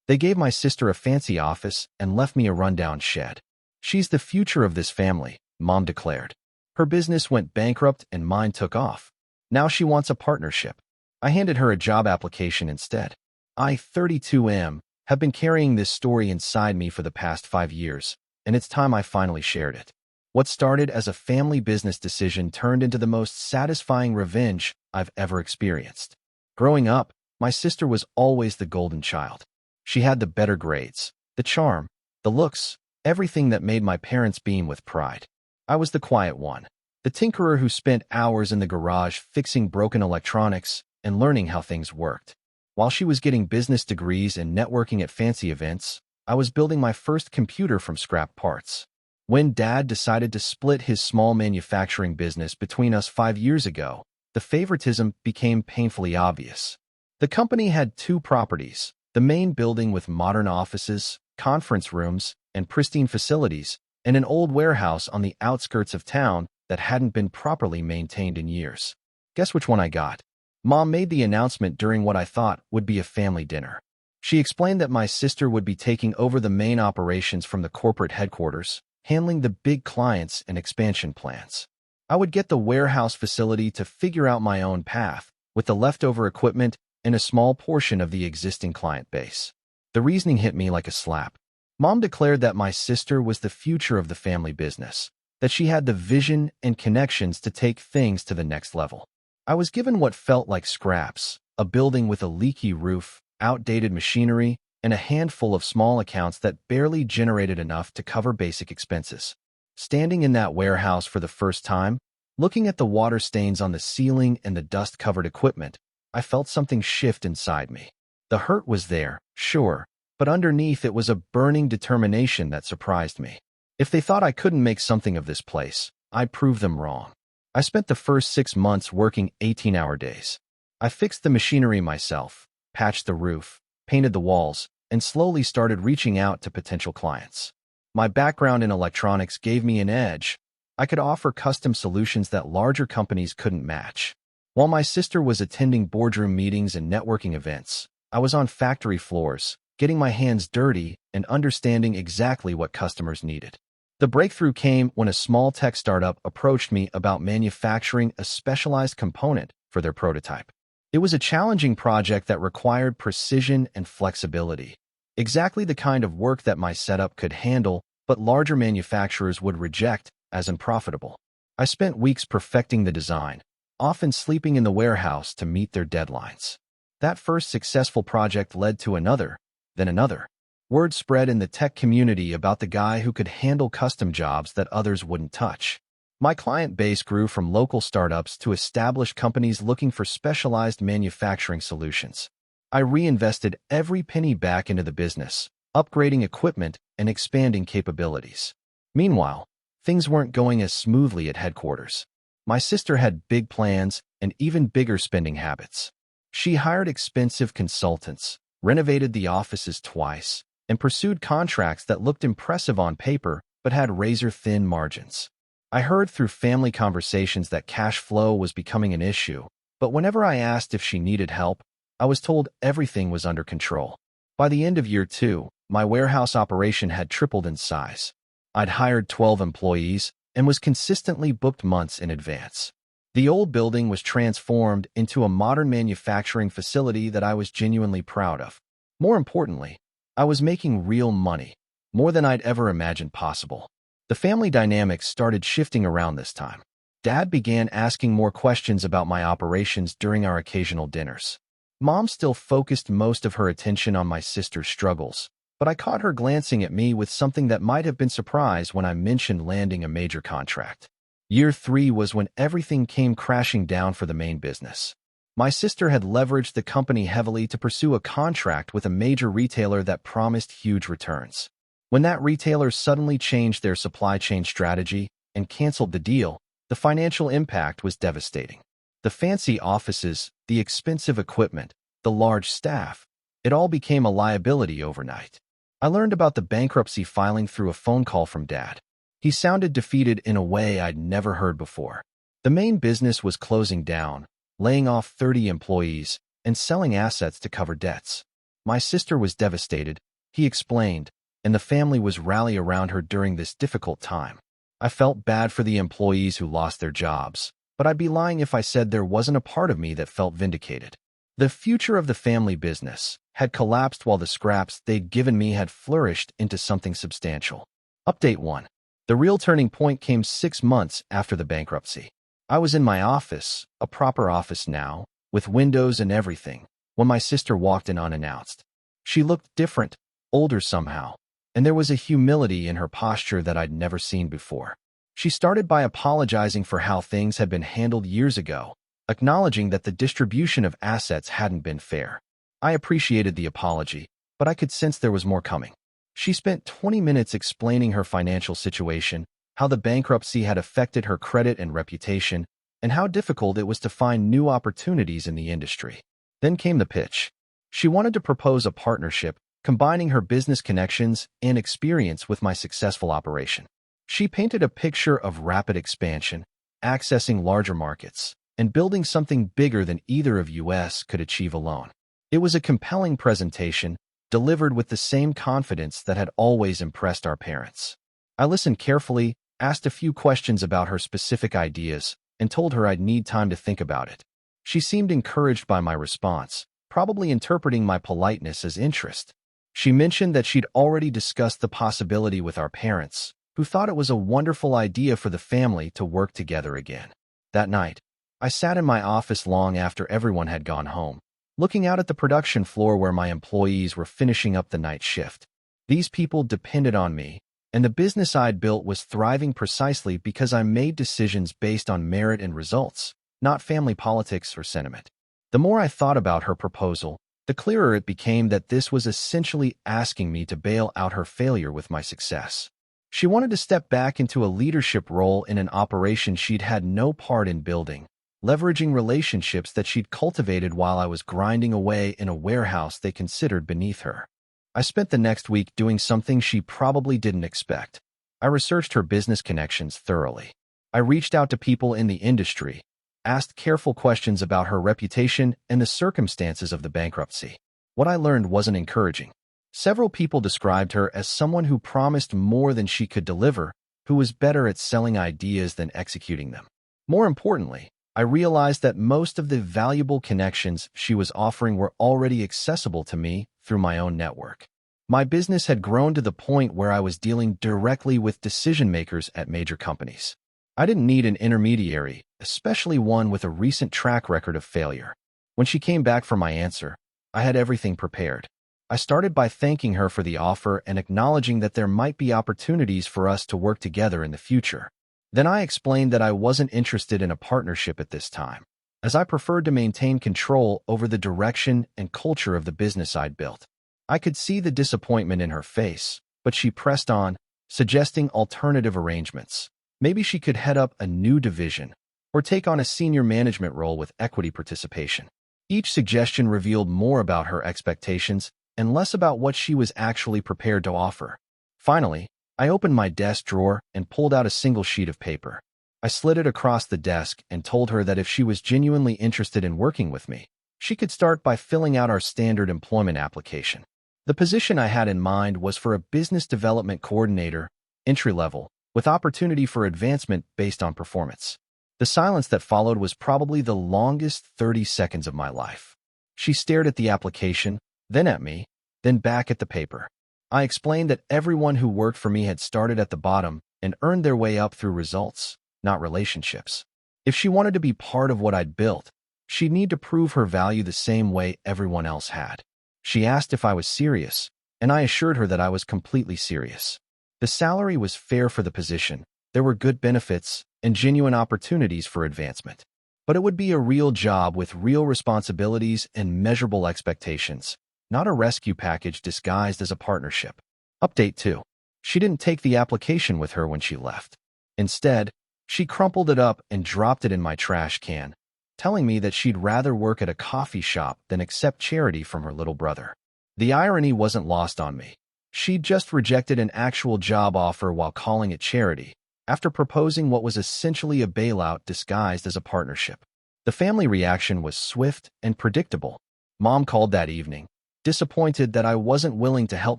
They gave my sister a fancy office and left me a rundown shed. "She's the future of this family," Mom declared. Her business went bankrupt and mine took off. Now she wants a partnership. I handed her a job application instead. I, 32 have been carrying this story inside me for the past 5 years, and it's time I finally shared it. What started as a family business decision turned into the most satisfying revenge I've ever experienced. Growing up, my sister was always the golden child. She had the better grades, the charm, the looks, everything that made my parents beam with pride. I was the quiet one, the tinkerer who spent hours in the garage fixing broken electronics and learning how things worked. While she was getting business degrees and networking at fancy events, I was building my first computer from scrap parts. When Dad decided to split his small manufacturing business between us 5 years ago, the favoritism became painfully obvious. The company had 2 properties, the main building with modern offices, conference rooms, and pristine facilities, and an old warehouse on the outskirts of town that hadn't been properly maintained in years. Guess which one I got? Mom made the announcement during what I thought would be a family dinner. She explained that my sister would be taking over the main operations from the corporate headquarters, handling the big clients and expansion plans. I would get the warehouse facility to figure out my own path, with the leftover equipment and a small portion of the existing client base. The reasoning hit me like a slap. Mom declared that my sister was the future of the family business, that she had the vision and connections to take things to the next level. I was given what felt like scraps, a building with a leaky roof, outdated machinery, and a handful of small accounts that barely generated enough to cover basic expenses. Standing in that warehouse for the first time, looking at the water stains on the ceiling and the dust-covered equipment, I felt something shift inside me. The hurt was there, sure, but underneath it was a burning determination that surprised me. If they thought I couldn't make something of this place, I'd prove them wrong. I spent the first 6 months working 18-hour days. I fixed the machinery myself, patched the roof, painted the walls, and slowly started reaching out to potential clients. My background in electronics gave me an edge. I could offer custom solutions that larger companies couldn't match. While my sister was attending boardroom meetings and networking events, I was on factory floors, getting my hands dirty and understanding exactly what customers needed. The breakthrough came when a small tech startup approached me about manufacturing a specialized component for their prototype. It was a challenging project that required precision and flexibility, exactly the kind of work that my setup could handle, but larger manufacturers would reject as unprofitable. I spent weeks perfecting the design, often sleeping in the warehouse to meet their deadlines. That first successful project led to another, then another. Word spread in the tech community about the guy who could handle custom jobs that others wouldn't touch. My client base grew from local startups to established companies looking for specialized manufacturing solutions. I reinvested every penny back into the business, upgrading equipment and expanding capabilities. Meanwhile, things weren't going as smoothly at headquarters. My sister had big plans and even bigger spending habits. She hired expensive consultants, renovated the offices twice, and pursued contracts that looked impressive on paper but had razor-thin margins. I heard through family conversations that cash flow was becoming an issue, but whenever I asked if she needed help, I was told everything was under control. By the end of year 2, my warehouse operation had tripled in size. I'd hired 12 employees and was consistently booked months in advance. The old building was transformed into a modern manufacturing facility that I was genuinely proud of. More importantly, I was making real money, more than I'd ever imagined possible. The family dynamics started shifting around this time. Dad began asking more questions about my operations during our occasional dinners. Mom still focused most of her attention on my sister's struggles, but I caught her glancing at me with something that might have been surprise when I mentioned landing a major contract. Year 3 was when everything came crashing down for the main business. My sister had leveraged the company heavily to pursue a contract with a major retailer that promised huge returns. When that retailer suddenly changed their supply chain strategy and canceled the deal, the financial impact was devastating. The fancy offices, the expensive equipment, the large staff, it all became a liability overnight. I learned about the bankruptcy filing through a phone call from Dad. He sounded defeated in a way I'd never heard before. The main business was closing down, laying off 30 employees, and selling assets to cover debts. My sister was devastated, he explained, and the family was rallying around her during this difficult time. I felt bad for the employees who lost their jobs, but I'd be lying if I said there wasn't a part of me that felt vindicated. The future of the family business had collapsed while the scraps they'd given me had flourished into something substantial. Update 1. The real turning point came 6 months after the bankruptcy. I was in my office, a proper office now, with windows and everything, when my sister walked in unannounced. She looked different, older somehow, and there was a humility in her posture that I'd never seen before. She started by apologizing for how things had been handled years ago, acknowledging that the distribution of assets hadn't been fair. I appreciated the apology, but I could sense there was more coming. She spent 20 minutes explaining her financial situation, how the bankruptcy had affected her credit and reputation, and how difficult it was to find new opportunities in the industry. Then came the pitch. She wanted to propose a partnership, combining her business connections and experience with my successful operation. She painted a picture of rapid expansion, accessing larger markets, and building something bigger than either of us could achieve alone. It was a compelling presentation, delivered with the same confidence that had always impressed our parents. I listened carefully, asked a few questions about her specific ideas, and told her I'd need time to think about it. She seemed encouraged by my response, probably interpreting my politeness as interest. She mentioned that she'd already discussed the possibility with our parents, who thought it was a wonderful idea for the family to work together again. That night, I sat in my office long after everyone had gone home, looking out at the production floor where my employees were finishing up the night shift. These people depended on me, and the business I'd built was thriving precisely because I made decisions based on merit and results, not family politics or sentiment. The more I thought about her proposal, the clearer it became that this was essentially asking me to bail out her failure with my success. She wanted to step back into a leadership role in an operation she'd had no part in building, leveraging relationships that she'd cultivated while I was grinding away in a warehouse they considered beneath her. I spent the next week doing something she probably didn't expect. I researched her business connections thoroughly. I reached out to people in the industry, asked careful questions about her reputation and the circumstances of the bankruptcy. What I learned wasn't encouraging. Several people described her as someone who promised more than she could deliver, who was better at selling ideas than executing them. More importantly, I realized that most of the valuable connections she was offering were already accessible to me through my own network. My business had grown to the point where I was dealing directly with decision-makers at major companies. I didn't need an intermediary, especially one with a recent track record of failure. When she came back for my answer, I had everything prepared. I started by thanking her for the offer and acknowledging that there might be opportunities for us to work together in the future. Then I explained that I wasn't interested in a partnership at this time, as I preferred to maintain control over the direction and culture of the business I'd built. I could see the disappointment in her face, but she pressed on, suggesting alternative arrangements. Maybe she could head up a new division or take on a senior management role with equity participation. Each suggestion revealed more about her expectations and less about what she was actually prepared to offer. Finally, I opened my desk drawer and pulled out a single sheet of paper. I slid it across the desk and told her that if she was genuinely interested in working with me, she could start by filling out our standard employment application. The position I had in mind was for a business development coordinator, entry-level, with opportunity for advancement based on performance. The silence that followed was probably the longest 30 seconds of my life. She stared at the application, then at me, then back at the paper. I explained that everyone who worked for me had started at the bottom and earned their way up through results, not relationships. If she wanted to be part of what I'd built, she'd need to prove her value the same way everyone else had. She asked if I was serious, and I assured her that I was completely serious. The salary was fair for the position, there were good benefits, and genuine opportunities for advancement. But it would be a real job with real responsibilities and measurable expectations, not a rescue package disguised as a partnership. Update 2. She didn't take the application with her when she left. Instead, she crumpled it up and dropped it in my trash can, telling me that she'd rather work at a coffee shop than accept charity from her little brother. The irony wasn't lost on me. She'd just rejected an actual job offer while calling it charity, after proposing what was essentially a bailout disguised as a partnership. The family reaction was swift and predictable. Mom called that evening, disappointed that I wasn't willing to help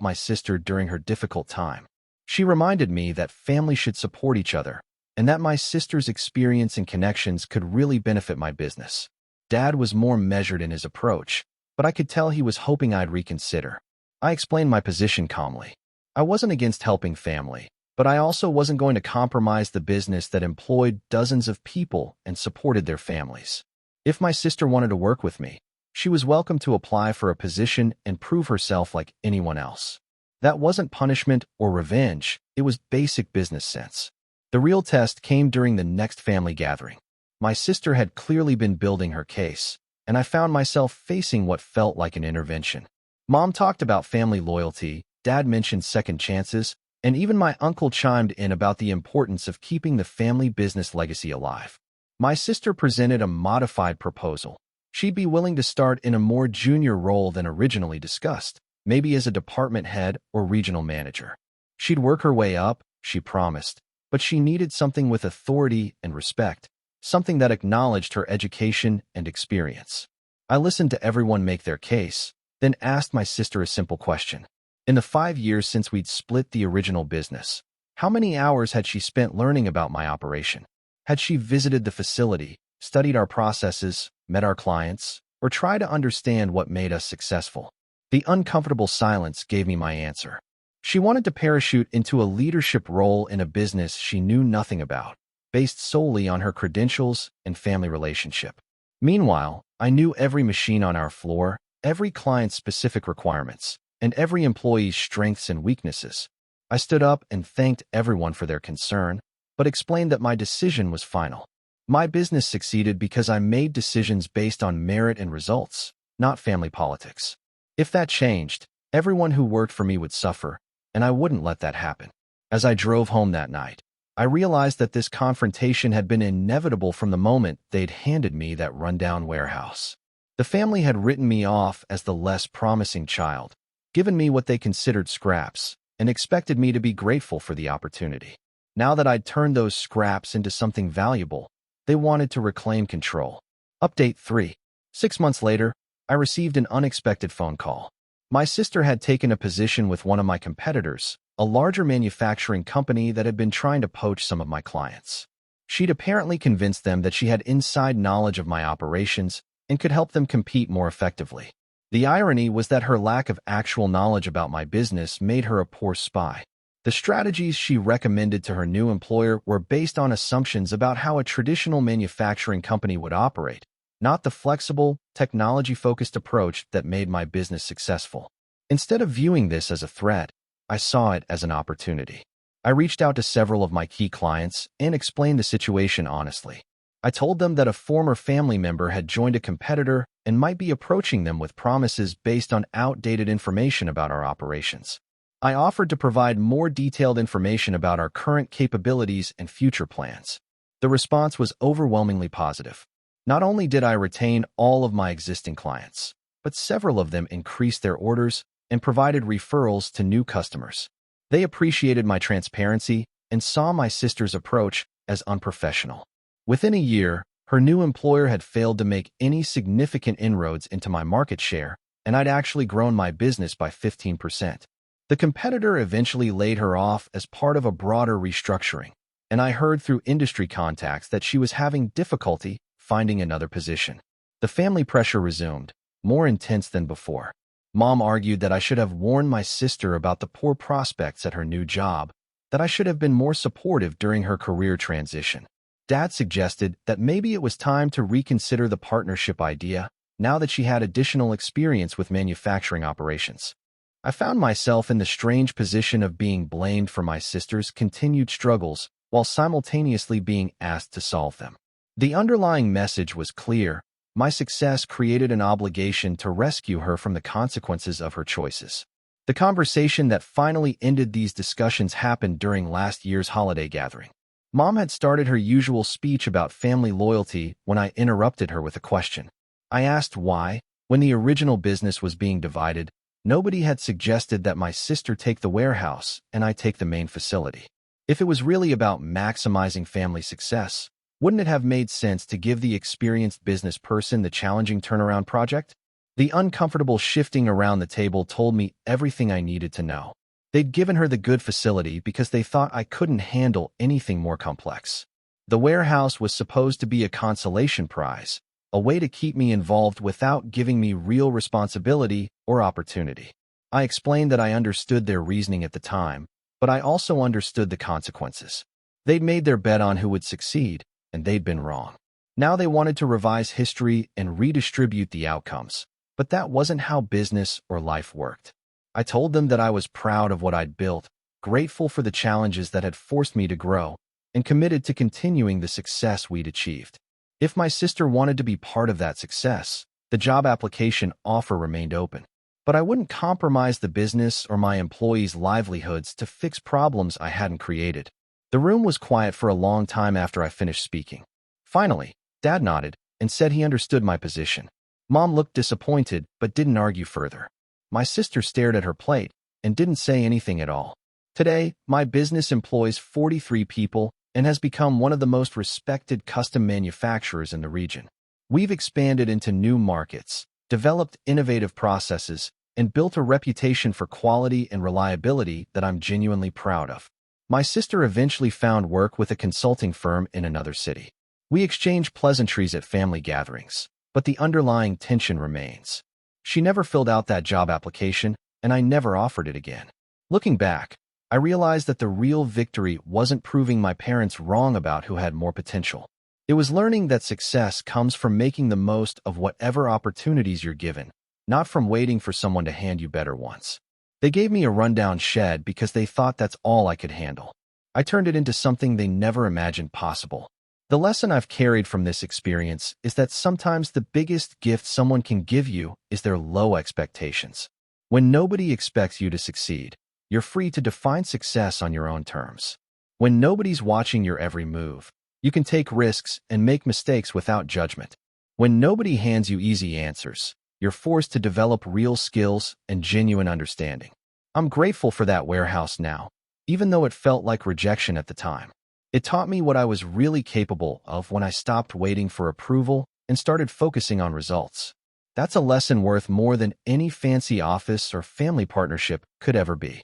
my sister during her difficult time. She reminded me that family should support each other, and that my sister's experience and connections could really benefit my business. Dad was more measured in his approach, but I could tell he was hoping I'd reconsider. I explained my position calmly. I wasn't against helping family, but I also wasn't going to compromise the business that employed dozens of people and supported their families. If my sister wanted to work with me, she was welcome to apply for a position and prove herself like anyone else. That wasn't punishment or revenge, it was basic business sense. The real test came during the next family gathering. My sister had clearly been building her case, and I found myself facing what felt like an intervention. Mom talked about family loyalty, Dad mentioned second chances, and even my uncle chimed in about the importance of keeping the family business legacy alive. My sister presented a modified proposal. She'd be willing to start in a more junior role than originally discussed, maybe as a department head or regional manager. She'd work her way up, she promised, but she needed something with authority and respect, something that acknowledged her education and experience. I listened to everyone make their case, then asked my sister a simple question. In the 5 years since we'd split the original business, how many hours had she spent learning about my operation? Had she visited the facility, studied our processes, met our clients, or tried to understand what made us successful? The uncomfortable silence gave me my answer. She wanted to parachute into a leadership role in a business she knew nothing about, based solely on her credentials and family relationship. Meanwhile, I knew every machine on our floor, every client's specific requirements, and every employee's strengths and weaknesses. I stood up and thanked everyone for their concern, but explained that my decision was final. My business succeeded because I made decisions based on merit and results, not family politics. If that changed, everyone who worked for me would suffer, and I wouldn't let that happen. As I drove home that night, I realized that this confrontation had been inevitable from the moment they'd handed me that rundown warehouse. The family had written me off as the less promising child, given me what they considered scraps, and expected me to be grateful for the opportunity. Now that I'd turned those scraps into something valuable, they wanted to reclaim control. Update 3. 6 months later, I received an unexpected phone call. My sister had taken a position with one of my competitors, a larger manufacturing company that had been trying to poach some of my clients. She'd apparently convinced them that she had inside knowledge of my operations and could help them compete more effectively. The irony was that her lack of actual knowledge about my business made her a poor spy. The strategies she recommended to her new employer were based on assumptions about how a traditional manufacturing company would operate, not the flexible, technology-focused approach that made my business successful. Instead of viewing this as a threat, I saw it as an opportunity. I reached out to several of my key clients and explained the situation honestly. I told them that a former family member had joined a competitor and might be approaching them with promises based on outdated information about our operations. I offered to provide more detailed information about our current capabilities and future plans. The response was overwhelmingly positive. Not only did I retain all of my existing clients, but several of them increased their orders and provided referrals to new customers. They appreciated my transparency and saw my sister's approach as unprofessional. Within a year, her new employer had failed to make any significant inroads into my market share, and I'd actually grown my business by 15%. The competitor eventually laid her off as part of a broader restructuring, and I heard through industry contacts that she was having difficulty finding another position. The family pressure resumed, more intense than before. Mom argued that I should have warned my sister about the poor prospects at her new job, that I should have been more supportive during her career transition. Dad suggested that maybe it was time to reconsider the partnership idea now that she had additional experience with manufacturing operations. I found myself in the strange position of being blamed for my sister's continued struggles while simultaneously being asked to solve them. The underlying message was clear. My success created an obligation to rescue her from the consequences of her choices. The conversation that finally ended these discussions happened during last year's holiday gathering. Mom had started her usual speech about family loyalty when I interrupted her with a question. I asked why, when the original business was being divided, nobody had suggested that my sister take the warehouse and I take the main facility. If it was really about maximizing family success, wouldn't it have made sense to give the experienced business person the challenging turnaround project? The uncomfortable shifting around the table told me everything I needed to know. They'd given her the good facility because they thought I couldn't handle anything more complex. The warehouse was supposed to be a consolation prize, a way to keep me involved without giving me real responsibility or opportunity. I explained that I understood their reasoning at the time, but I also understood the consequences. They'd made their bet on who would succeed, and they'd been wrong. Now they wanted to revise history and redistribute the outcomes, but that wasn't how business or life worked. I told them that I was proud of what I'd built, grateful for the challenges that had forced me to grow, and committed to continuing the success we'd achieved. If my sister wanted to be part of that success, the job application offer remained open. But I wouldn't compromise the business or my employees' livelihoods to fix problems I hadn't created. The room was quiet for a long time after I finished speaking. Finally, Dad nodded and said he understood my position. Mom looked disappointed but didn't argue further. My sister stared at her plate and didn't say anything at all. Today, my business employs 43 people and has become one of the most respected custom manufacturers in the region. We've expanded into new markets, developed innovative processes, and built a reputation for quality and reliability that I'm genuinely proud of. My sister eventually found work with a consulting firm in another city. We exchange pleasantries at family gatherings, but the underlying tension remains. She never filled out that job application, and I never offered it again. Looking back, I realized that the real victory wasn't proving my parents wrong about who had more potential. It was learning that success comes from making the most of whatever opportunities you're given, not from waiting for someone to hand you better ones. They gave me a rundown shed because they thought that's all I could handle. I turned it into something they never imagined possible. The lesson I've carried from this experience is that sometimes the biggest gift someone can give you is their low expectations. When nobody expects you to succeed, you're free to define success on your own terms. When nobody's watching your every move, you can take risks and make mistakes without judgment. When nobody hands you easy answers, you're forced to develop real skills and genuine understanding. I'm grateful for that warehouse now, even though it felt like rejection at the time. It taught me what I was really capable of when I stopped waiting for approval and started focusing on results. That's a lesson worth more than any fancy office or family partnership could ever be.